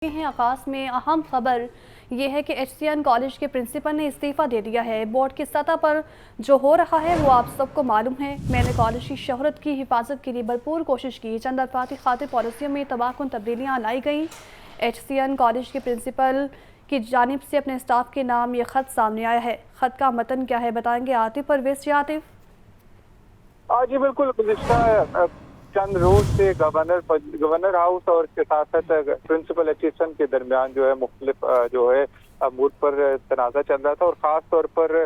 ہیں آغاز میں اہم خبر یہ ہے کہ HCN کالج کے پرنسپل نے استعفیٰ دے دیا ہے۔ بورڈ کی سطح پر جو ہو رہا ہے وہ آپ سب کو معلوم ہے۔ میں نے کالج کی شہرت کی حفاظت کے لیے بھرپور کوشش کی۔ چند افراد کی خاطر پالیسیوں میں تباہ کن تبدیلیاں لائی گئیں۔ HCN کالج کے پرنسپل کی جانب سے اپنے اسٹاف کے نام یہ خط سامنے آیا ہے۔ خط کا متن کیا ہے بتائیں گے عاطف پرویز۔ عاطف جی بالکل، گزشتہ چند روز سے گورنر ہاؤس اور اس کے ساتھ ساتھ پرنسپل HCN کے درمیان جو ہے مختلف جو ہے امور پر تنازع چل رہا تھا، اور خاص طور پر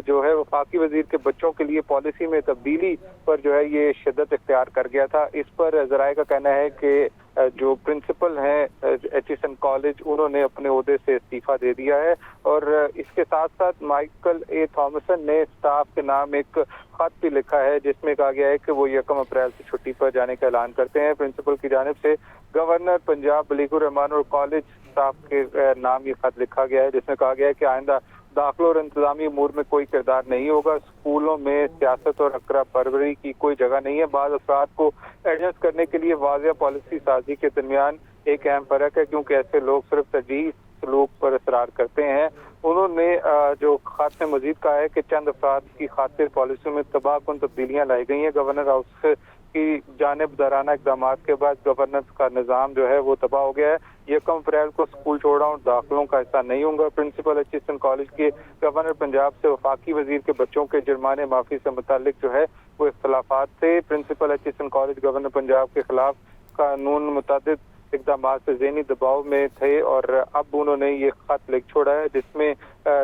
جو ہے وفاقی وزیر کے بچوں کے لیے پالیسی میں تبدیلی پر جو ہے یہ شدت اختیار کر گیا تھا۔ اس پر ذرائع کا کہنا ہے کہ جو پرنسپل ہیں HCN کالج انہوں نے اپنے عہدے سے استعفیٰ دے دیا ہے، اور اس کے ساتھ ساتھ مائیکل اے تھامسن نے اسٹاف کے نام ایک خط بھی لکھا ہے جس میں کہا گیا ہے کہ وہ 1 اپریل سے چھٹی پر جانے کا اعلان کرتے ہیں۔ پرنسپل کی جانب سے گورنر پنجاب بلیغ الرحمان اور کالج اسٹاف کے نام یہ خط لکھا گیا ہے جس میں کہا گیا ہے کہ آئندہ داخلہ اور انتظامی امور میں کوئی کردار نہیں ہوگا۔ اسکولوں میں سیاست اور اقرا پروری کی کوئی جگہ نہیں ہے۔ بعض افراد کو ایڈجسٹ کرنے کے لیے واضح پالیسی سازی کے درمیان ایک اہم فرق ہے، کیونکہ ایسے لوگ صرف ترجیحی سلوک پر اصرار کرتے ہیں۔ انہوں نے جو خط میں مزید کہا ہے کہ چند افراد کی خاطر پالیسیوں میں تباہ کن تبدیلیاں لائی گئی ہیں۔ گورنر ہاؤس کی جانب دارانہ اقدامات کے بعد گورننس کا نظام جو ہے وہ تباہ ہو گیا ہے۔ 1 اپریل کو اسکول چھوڑا اور داخلوں کا حصہ نہیں ہوں گا۔ پرنسپل HCN کالج کے گورنر پنجاب سے وفاقی وزیر کے بچوں کے جرمانے معافی سے متعلق جو ہے وہ اختلافات تھے۔ Principal HCN college governor Punjab کے خلاف قانون متعدد اقدامات سے ذہنی دباؤ میں تھے، اور اب انہوں نے یہ خط لکھ چھوڑا ہے جس میں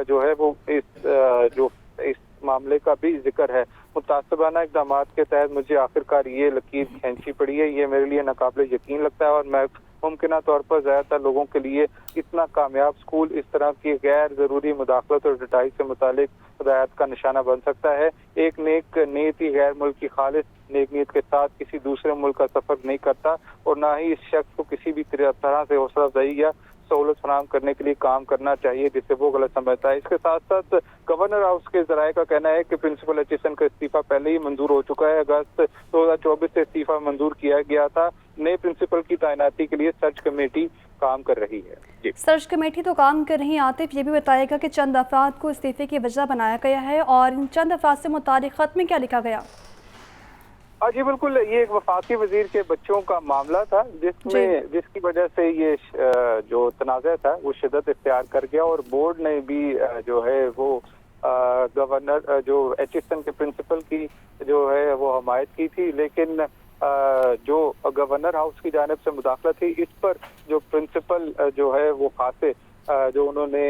جو ہے وہ اس معاملے کا بھی ذکر ہے۔ متعصبانہ اقدامات کے تحت مجھے آخرکار یہ لکیر کھینچی پڑی ہے، یہ میرے لیے ناقابل یقین لگتا ہے، اور میں ممکنہ طور پر زیادہ تر لوگوں کے لیے اتنا کامیاب اسکول اس طرح کی غیر ضروری مداخلت اور ڈٹائی سے متعلق ہدایات کا نشانہ بن سکتا ہے۔ ایک نیک نیتی غیر ملکی خالص نیک نیت کے ساتھ کسی دوسرے ملک کا سفر نہیں کرتا، اور نہ ہی اس شخص کو کسی بھی طرح سے حوصلہ افزائی یا سہولت فراہم کرنے کے لیے کام کرنا چاہیے جسے وہ غلط سمجھتا ہے۔ اس کے ساتھ ساتھ گورنر ہاؤس کے ذرائع کا کہنا ہے کہ پرنسپل HCN کا استعفیٰ پہلے ہی منظور ہو چکا ہے۔ اگست 2024 سے استعفیٰ منظور کیا گیا تھا۔ نئے پرنسپل کی تعیناتی کے لیے سرچ کمیٹی کام کر رہی ہے۔ سرچ کمیٹی تو کام کر رہی ہے۔ عاطف یہ بھی بتائے گا کہ چند افراد کو استعفے کی وجہ بنایا گیا ہے، اور ان چند افراد سے متعلق خط میں کیا لکھا گیا؟ جی بالکل، یہ ایک وفاقی وزیر کے بچوں کا معاملہ تھا جس کی وجہ سے یہ جو تنازع تھا وہ شدت اختیار کر گیا، اور بورڈ نے بھی جو ہے وہ گورنر جو HCN کے پرنسپل کی جو ہے وہ حمایت کی تھی، لیکن جو گورنر ہاؤس کی جانب سے مداخلت تھی اس پر جو پرنسپل جو ہے وہ خاصے جو انہوں نے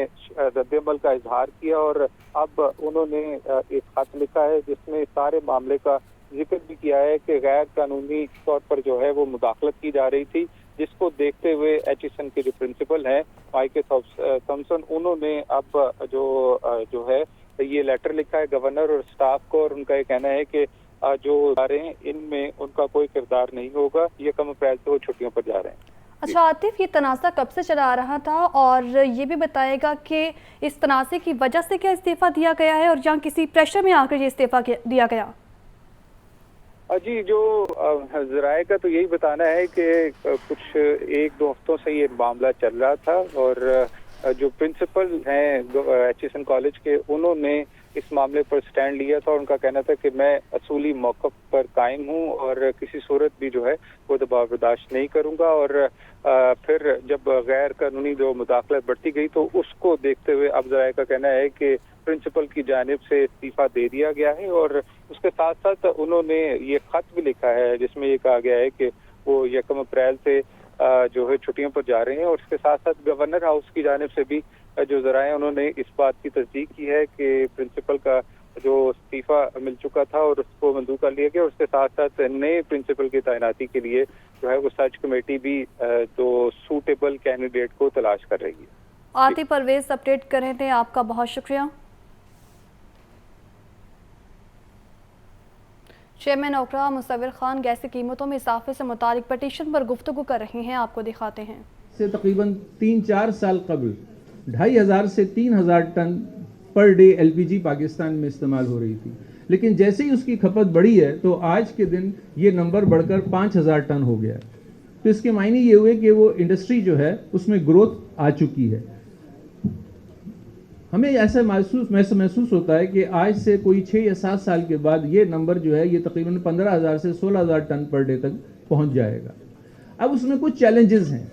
رد عمل کا اظہار کیا، اور اب انہوں نے ایک خط لکھا ہے جس میں سارے معاملے کا ذکر بھی کیا ہے کہ غیر قانونی طور پر جو ہے وہ مداخلت کی جا رہی تھی، جس کو دیکھتے ہوئے HCN کے جو پرنسپل ہیں مائیکل تھامسن انہوں نے اب جو ہے یہ لیٹر لکھا ہے گورنر اور اسٹاف کو، اور ان کا یہ کہنا ہے کہ جو ادارے ہیں ان میں ان کا کوئی کردار نہیں ہوگا۔ 1 اپریل سے وہ چھٹیوں پر جا رہے ہیں۔ اچھا عاطف، یہ تنازع کب سے چلا آ رہا تھا، اور یہ بھی بتائے گا کہ اس تنازع کی وجہ سے کیا استعفیٰ دیا گیا ہے، اور جہاں کسی پریشر میں آ کر یہ استعفیٰ دیا گیا؟ جی جو ذرائع کا تو یہی بتانا ہے کہ کچھ 1-2 ہفتوں سے یہ معاملہ چل رہا تھا، اور جو پرنسپل ہیں HCN کالج کے انہوں نے اس معاملے پر سٹینڈ لیا تھا، اور ان کا کہنا تھا کہ میں اصولی موقف پر قائم ہوں اور کسی صورت بھی جو ہے وہ دباؤ برداشت نہیں کروں گا، اور پھر جب غیر قانونی جو مداخلت بڑھتی گئی تو اس کو دیکھتے ہوئے اب ذرائع کا کہنا ہے کہ پرنسپل کی جانب سے استعفیٰ دے دیا گیا ہے، اور اس کے ساتھ ساتھ انہوں نے یہ خط بھی لکھا ہے جس میں یہ کہا گیا ہے کہ وہ 1 اپریل سے جو ہے چھٹیوں پر جا رہے ہیں، اور اس کے ساتھ ساتھ گورنر ہاؤس کی جانب سے بھی جو ذرائع انہوں نے اس بات کی تصدیق کی ہے کہ پرنسپل کا جو استعفیٰ مل چکا تھا اور اس کو منظور کر لیا گیا، اور اس کے ساتھ ساتھ نئے پرنسپل کی تعیناتی کے لیے جو ہے وہ سرچ کمیٹی بھی جو سوٹیبل کینڈیڈیٹ کو تلاش کر رہی ہے۔ عاطف پرویز اپڈیٹ کر رہے تھے، آپ کا بہت شکریہ۔ چیئرمین اوکرا مصور خان گیس کی قیمتوں میں اضافے سے متعلق پٹیشن پر گفتگو کر رہے ہیں، آپ کو دکھاتے ہیں۔ سے تقریباً 3-4 سال قبل 2500 سے 3000 ton per day LPG Pakistan میں استعمال ہو رہی تھی، لیکن جیسے ہی اس کی کھپت بڑھی ہے تو آج کے دن یہ نمبر بڑھ کر 5000 ٹن ہو گیا ہے۔ تو اس کے معنی یہ ہوئے کہ وہ انڈسٹری جو ہے اس میں گروتھ آ چکی ہے. ہمیں ایسا محسوس ہوتا ہے کہ آج سے کوئی 6 یا 7 سال کے بعد یہ نمبر جو ہے یہ تقریباً 15,000 سے 16,000 ٹن پر ڈے تک پہنچ جائے گا. اب اس میں کچھ چیلنجز ہیں.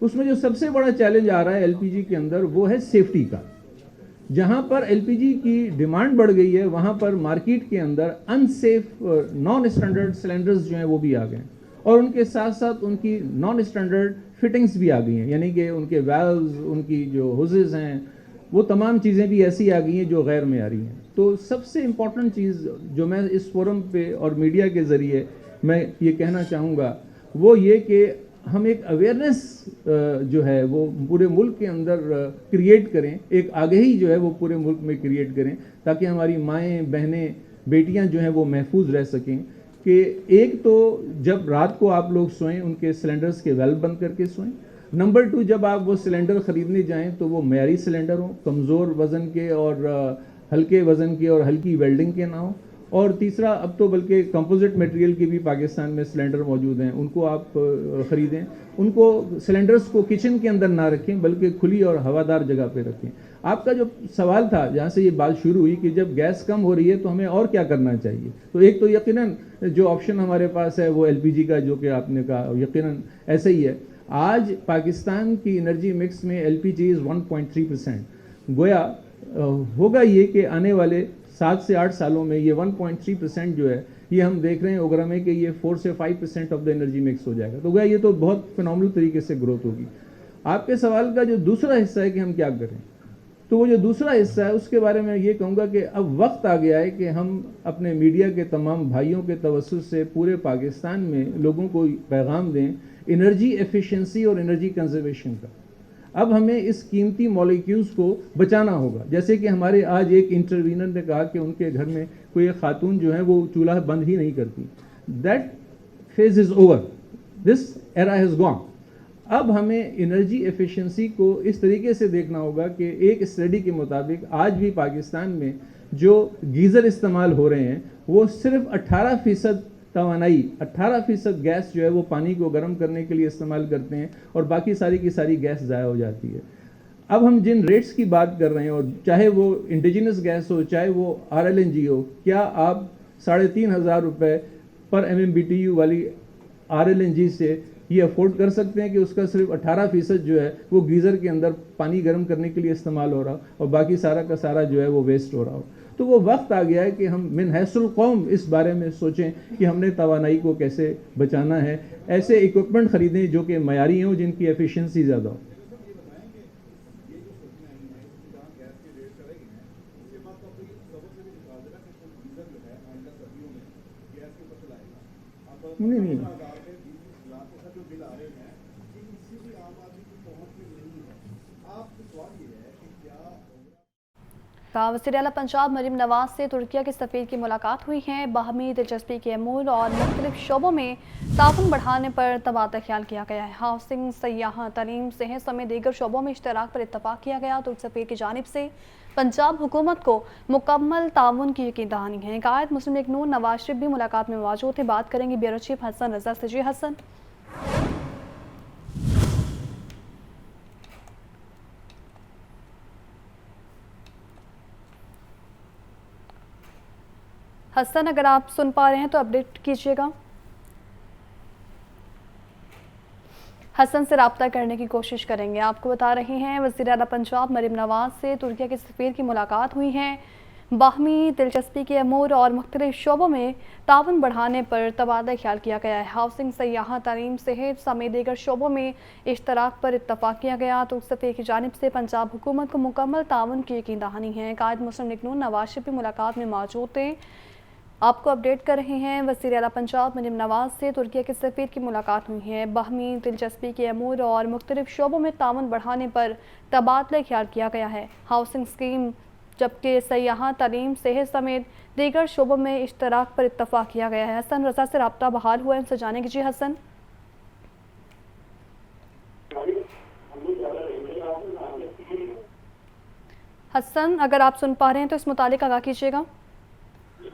اس میں جو سب سے بڑا چیلنج آ رہا ہے LPG کے اندر وہ ہے سیفٹی کا. جہاں پر LPG کی ڈیمانڈ بڑھ گئی ہے وہاں پر مارکیٹ کے اندر unsafe non standard cylinders جو ہیں وہ بھی آ گئے ہیں, اور ان کے ساتھ ساتھ ان کی نان اسٹینڈرڈ فٹنگز بھی آ گئی ہیں, یعنی کہ ان کے ویلوز, ان کی جو ہوزز ہیں, وہ تمام چیزیں بھی ایسی آ گئی ہیں جو غیر معیاری ہیں. تو سب سے امپورٹنٹ چیز جو میں اس فورم پہ اور میڈیا کے ذریعے میں یہ کہنا چاہوں گا وہ یہ کہ ہم ایک اویئرنیس جو ہے وہ پورے ملک کے اندر کریٹ کریں, ایک آگہی جو ہے وہ پورے ملک میں کریٹ کریں تاکہ ہماری مائیں, بہنیں, بیٹیاں جو ہیں وہ محفوظ رہ سکیں. کہ ایک تو جب رات کو آپ لوگ سوئیں ان کے سلنڈرز کے ویلو بند کر کے سوئیں. نمبر 2, جب آپ وہ سلنڈر خریدنے جائیں تو وہ معیاری سلنڈر ہوں, کمزور وزن کے اور ہلکے وزن کے اور ہلکی ویلڈنگ کے نہ ہوں. اور تیسرا, اب تو بلکہ کمپوزٹ میٹیریل کے بھی پاکستان میں سلنڈر موجود ہیں, ان کو آپ خریدیں. ان کو سلنڈرز کو کچن کے اندر نہ رکھیں بلکہ کھلی اور ہوادار جگہ پہ رکھیں. آپ کا جو سوال تھا جہاں سے یہ بات شروع ہوئی کہ جب گیس کم ہو رہی ہے تو ہمیں اور کیا کرنا چاہیے, تو ایک تو یقیناً جو آپشن ہمارے پاس ہے وہ LPG کا, جو کہ آپ نے کہا یقیناً ایسا ہی ہے. آج پاکستان کی انرجی مکس میں LPG 1.3%. گویا ہوگا یہ کہ آنے والے 7 سے 8 سالوں میں یہ 1.3% جو ہے یہ ہم دیکھ رہے ہیں اوگرا میں کہ یہ 4 سے 5% آف دا انرجی مکس ہو جائے گا. تو گویا یہ تو بہت فینومنل طریقے سے گروتھ ہوگی. آپ کے سوال کا جو دوسرا حصہ ہے کہ ہم کیا کریں, تو وہ جو دوسرا حصہ ہے اس کے بارے میں یہ کہوں گا کہ اب وقت آ گیا ہے کہ ہم اپنے میڈیا کے تمام بھائیوں کے توسط سے پورے پاکستان میں لوگوں کو پیغام دیں انرجی ایفیشنسی اور انرجی کنزرویشن کا. اب ہمیں اس قیمتی مالیکیولز کو بچانا ہوگا. جیسے کہ ہمارے آج ایک انٹروینر نے کہا کہ ان کے گھر میں کوئی ایک خاتون جو ہے وہ چولہا بند ہی نہیں کرتی. That phase is over, this era has gone. اب ہمیں انرجی ایفیشنسی کو اس طریقے سے دیکھنا ہوگا کہ ایک اسٹڈی کے مطابق آج بھی پاکستان میں جو گیزر استعمال ہو رہے ہیں وہ صرف 18% توانائی, 18% گیس جو ہے وہ پانی کو گرم کرنے کے لیے استعمال کرتے ہیں اور باقی ساری کی ساری گیس ضائع ہو جاتی ہے. اب ہم جن ریٹس کی بات کر رہے ہیں, اور چاہے وہ انڈیجنس گیس ہو چاہے وہ RLNG ہو, کیا آپ 3,500 روپے پر MMBTU والی RLNG سے یہ افورڈ کر سکتے ہیں کہ اس کا صرف 18% جو ہے وہ گیزر کے اندر پانی گرم کرنے کے لیے استعمال ہو رہا اور باقی سارا کا سارا جو ہے وہ ویسٹ ہو رہا ہو. تو وہ وقت آ گیا ہے کہ ہم من حیث القوم اس بارے میں سوچیں کہ ہم نے توانائی کو کیسے بچانا ہے. ایسے اکوپمنٹ خریدیں جو کہ معیاری ہوں, جن کی ایفیشنسی زیادہ ہو. نہیں وزیر اعلیٰ پنجاب مریم نواز سے ترکیہ کے سفیر کی ملاقات ہوئی ہے. باہمی دلچسپی کے امور اور مختلف شعبوں میں تعاون بڑھانے پر تبادلہ خیال کیا گیا ہے. ہاؤسنگ, سیاحت, تعلیم, صحت سمیت دیگر شعبوں میں اشتراک پر اتفاق کیا گیا. ترک سفیر کی جانب سے پنجاب حکومت کو مکمل تعاون کی یقین دہانی ہے. قائد مسلم لیگ نون نواز شریف بھی ملاقات میں موجود تھے. بات کریں گے بیورو چیف حسن رضا سے. جی حسن. حسن, اگر آپ سن پا رہے ہیں تو اپڈیٹ کیجیے گا. حسن سے رابطہ کرنے کی کوشش کریں گے. آپ کو بتا رہے ہیں وزیر اعلیٰ پنجاب مریم نواز سے ترکیہ کے سفیر کی ملاقات ہوئی ہے. باہمی دلچسپی کے امور اور مختلف شعبوں میں تعاون بڑھانے پر تبادلہ خیال کیا گیا ہے. ہاؤسنگ, سیاحت, تعلیم, صحت سمیت دیگر شعبوں میں اشتراک پر اتفاق کیا گیا. ترک سفیر کی جانب سے پنجاب حکومت کو مکمل تعاون کی یقین دہانی ہے. قائد مسلم لیگ نون نواز شریف بھی ملاقات میں موجود تھے. آپ کو اپڈیٹ کر رہے ہیں وزیر اعلیٰ پنجاب مریم نواز سے ترکیہ کے سفیر کی ملاقات ہوئی ہے. باہمی دلچسپی کے امور اور مختلف شعبوں میں تعاون بڑھانے پر تبادلہ خیال کیا گیا ہے. ہاؤسنگ اسکیم, جبکہ سیاحت, تعلیم, صحت سمیت دیگر شعبوں میں اشتراک پر اتفاق کیا گیا ہے. حسن رضا سے رابطہ بحال ہوا ہے, ان سے جانیں گے. جی حسن. حسن, اگر آپ سن پا رہے ہیں تو اس متعلق آگاہ کیجیے گا.